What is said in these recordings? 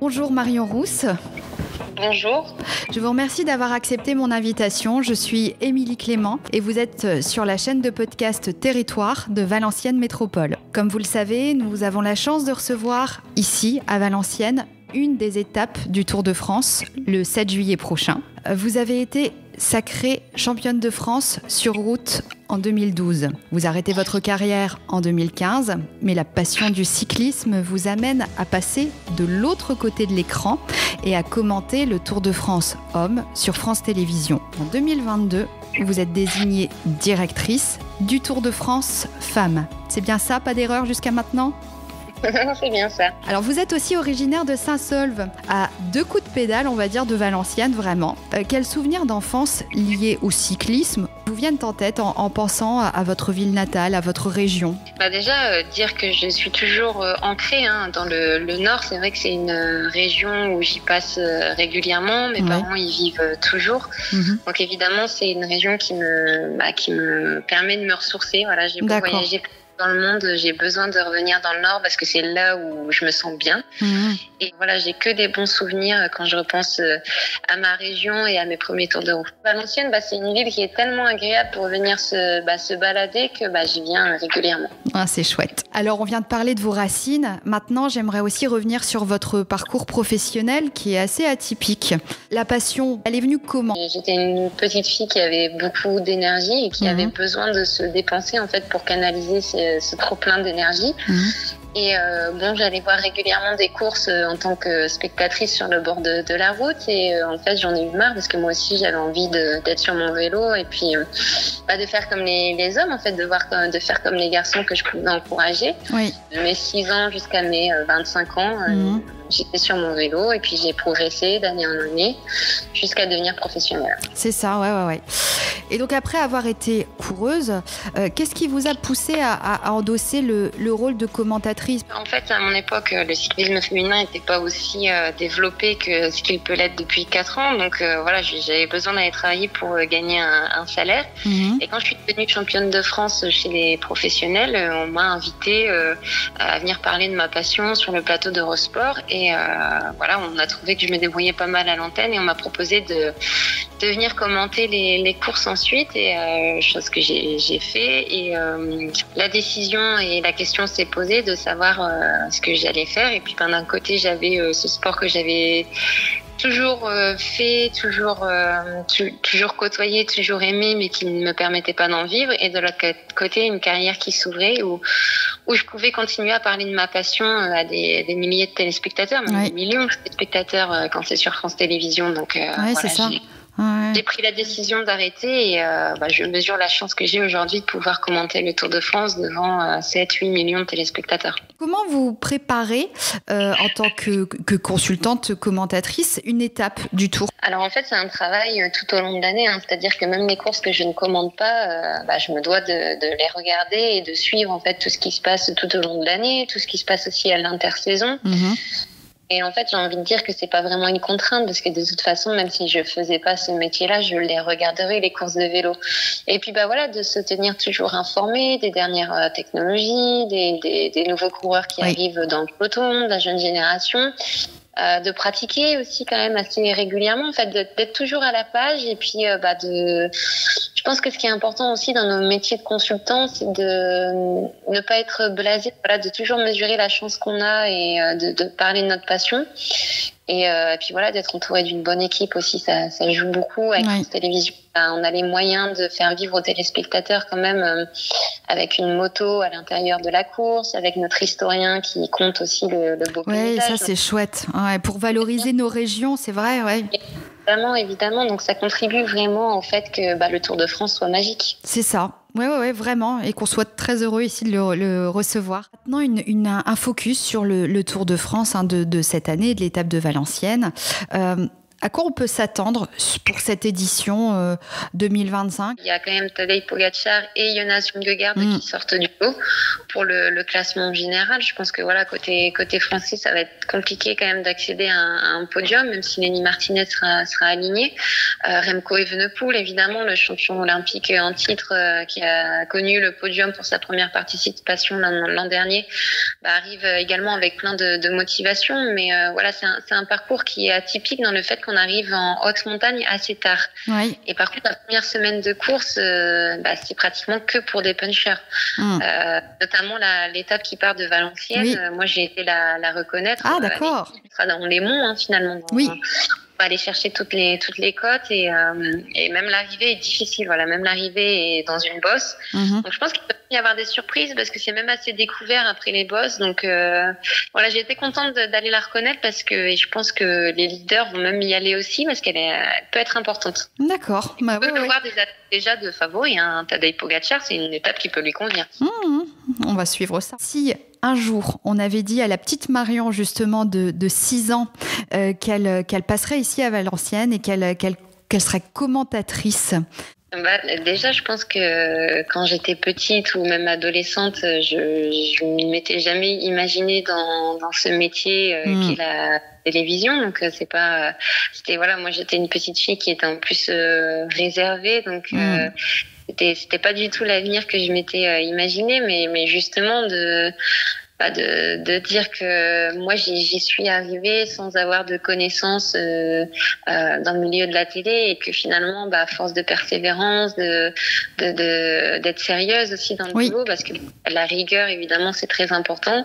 Bonjour Marion Rousse. Bonjour. Je vous remercie d'avoir accepté mon invitation. Je suis Émilie Clément et vous êtes sur la chaîne de podcast Territoire de Valenciennes Métropole. Comme vous le savez, nous avons la chance de recevoir ici, à Valenciennes, une des étapes du Tour de France, le 7 juillet prochain. Vous avez été sacrée championne de France sur route en 2012. Vous arrêtez votre carrière en 2015, mais la passion du cyclisme vous amène à passer de l'autre côté de l'écran et à commenter le Tour de France Hommes sur France Télévisions. En 2022, vous êtes désignée directrice du Tour de France Femmes. C'est bien ça, pas d'erreur jusqu'à maintenant ? C'est bien ça. Alors vous êtes aussi originaire de Saint-Saulve, à 2 coups de pédale, on va dire, de Valenciennes, vraiment. Quels souvenirs d'enfance liés au cyclisme vous viennent en tête en pensant à votre ville natale, à votre région ? Déjà, dire que je suis toujours ancrée dans le Nord, c'est vrai que c'est une région où j'y passe régulièrement. Mes parents y vivent toujours. Donc évidemment, c'est une région qui me permet de me ressourcer. Voilà, j'ai beau voyager dans le monde, j'ai besoin de revenir dans le Nord parce que c'est là où je me sens bien. Et voilà, j'ai que des bons souvenirs quand je repense à ma région et à mes premiers tours de route. Valenciennes, c'est une ville qui est tellement agréable pour venir se balader que j'y viens régulièrement. Ah, c'est chouette. Alors, on vient de parler de vos racines. Maintenant, j'aimerais aussi revenir sur votre parcours professionnel qui est assez atypique. La passion, elle est venue comment ? J'étais une petite fille qui avait beaucoup d'énergie et qui avait besoin de se dépenser en fait pour canaliser ce trop plein d'énergie. Et j'allais voir régulièrement des courses en tant que spectatrice sur le bord de la route et en fait j'en ai eu marre parce que moi aussi j'avais envie d'être sur mon vélo et puis de faire comme les hommes en fait, de faire comme les garçons que je pouvais encourager. De mes 6 ans jusqu'à mes 25 ans, j'étais sur mon vélo et puis j'ai progressé d'année en année jusqu'à devenir professionnelle. C'est ça, ouais. Et donc après avoir été coureuse, qu'est-ce qui vous a poussé à endosser le rôle de commentatrice ? En fait, à mon époque, le cyclisme féminin n'était pas aussi développé que ce qu'il peut l'être depuis 4 ans. Donc j'avais besoin d'aller travailler pour gagner un salaire. Et quand je suis devenue championne de France chez les professionnels, on m'a invitée à venir parler de ma passion sur le plateau d'Eurosport. Et on a trouvé que je me débrouillais pas mal à l'antenne et on m'a proposé de venir commenter les courses ensuite, et chose que j'ai fait. Et la décision et la question s'est posée de savoir ce que j'allais faire. Et puis d'un côté, j'avais ce sport que j'avais toujours fait, toujours côtoyé, toujours aimé, mais qui ne me permettait pas d'en vivre. Et de l'autre côté, une carrière qui s'ouvrait où je pouvais continuer à parler de ma passion à des milliers de téléspectateurs, même des millions de téléspectateurs quand c'est sur France Télévisions. Donc c'est ça. J'ai pris la décision d'arrêter et je mesure la chance que j'ai aujourd'hui de pouvoir commenter le Tour de France devant 7-8 millions de téléspectateurs. Comment vous préparez en tant que consultante commentatrice une étape du Tour ? Alors en fait, c'est un travail tout au long de l'année, c'est-à-dire que même les courses que je ne commande pas, je me dois de les regarder et de suivre en fait tout ce qui se passe tout au long de l'année, tout ce qui se passe aussi à l'intersaison. Et en fait, j'ai envie de dire que c'est pas vraiment une contrainte parce que de toute façon, même si je faisais pas ce métier-là, je les regarderais, les courses de vélo. Et puis de se tenir toujours informé des dernières technologies, des nouveaux coureurs qui arrivent dans le peloton, de la jeune génération. De pratiquer aussi quand même assez régulièrement, en fait, d'être toujours à la page et puis je pense que ce qui est important aussi dans nos métiers de consultant, c'est de ne pas être blasé, de toujours mesurer la chance qu'on a et de parler de notre passion. Et puis d'être entouré d'une bonne équipe aussi, ça joue beaucoup. Avec France Télévisions, on a les moyens de faire vivre aux téléspectateurs quand même avec une moto à l'intérieur de la course, avec notre historien qui compte aussi le beau paysage. Oui, ça c'est chouette. Pour valoriser nos régions, c'est vrai, Évidemment. Donc ça contribue vraiment au fait que le Tour de France soit magique. C'est ça. Oui, vraiment. Et qu'on soit très heureux ici de le recevoir. Maintenant, un focus sur le Tour de France de cette année, de l'étape de Valenciennes. À quoi on peut s'attendre pour cette édition 2025? Il y a quand même Tadej Pogačar et Jonas Vingegaard qui sortent du lot pour le classement général. Je pense que voilà, côté français, ça va être compliqué quand même d'accéder à un podium, même si Lenny Martinez sera aligné. Remco Evenepoel, évidemment, le champion olympique en titre qui a connu le podium pour sa première participation l'an dernier, arrive également avec plein de motivation. Mais voilà, c'est un parcours qui est atypique dans le fait qu'on arrive en haute montagne assez tard. Oui. Et par contre, la première semaine de course, c'est pratiquement que pour des punchers. Notamment l'étape qui part de Valenciennes. Oui. Moi, j'ai été la reconnaître. Ah, d'accord. Dans les monts, finalement. Oui. On va aller chercher toutes les côtes et même l'arrivée est difficile. Voilà, même l'arrivée est dans une bosse. Donc, je pense qu'il peut y avoir des surprises parce que c'est même assez découvert après les bosses. Donc, voilà, j'ai été contente d'aller la reconnaître parce que je pense que les leaders vont même y aller aussi parce qu'elle peut être importante. D'accord. On peut voir déjà de favoris. Tadej Pogačar, c'est une étape qui peut lui convenir. On va suivre ça. Si un jour, on avait dit à la petite Marion, justement, de 6 ans, qu'elle passerait ici à Valenciennes et qu'elle serait commentatrice. Déjà, je pense que quand j'étais petite ou même adolescente, je ne m'étais jamais imaginée dans ce métier qui est la télévision. Donc, moi, j'étais une petite fille qui était en plus réservée. Donc, c'était pas du tout l'avenir que je m'étais imaginé, mais justement de dire que moi j'y suis arrivée sans avoir de connaissances dans le milieu de la télé et que finalement à force de persévérance, d'être sérieuse aussi dans le boulot, parce que la rigueur évidemment c'est très important,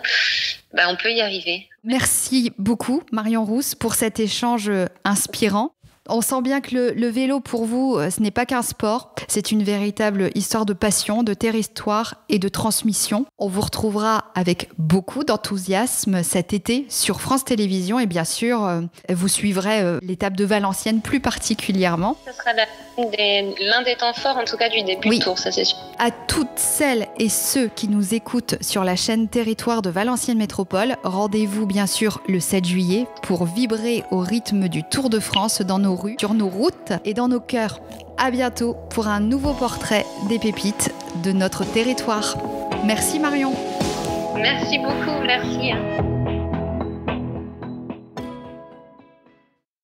on peut y arriver. Merci beaucoup Marion Rousse pour cet échange inspirant. On sent bien que le vélo, pour vous, ce n'est pas qu'un sport. C'est une véritable histoire de passion, de territoire et de transmission. On vous retrouvera avec beaucoup d'enthousiasme cet été sur France Télévisions. Et bien sûr, vous suivrez l'étape de Valenciennes plus particulièrement. Ce sera l'un des temps forts, en tout cas, du début de tour, ça c'est sûr. À toutes celles et ceux qui nous écoutent sur la chaîne Territoire de Valenciennes Métropole, rendez-vous bien sûr le 7 juillet pour vibrer au rythme du Tour de France dans nos rues, sur nos routes et dans nos cœurs. À bientôt pour un nouveau portrait des pépites de notre territoire. Merci Marion. Merci beaucoup, merci.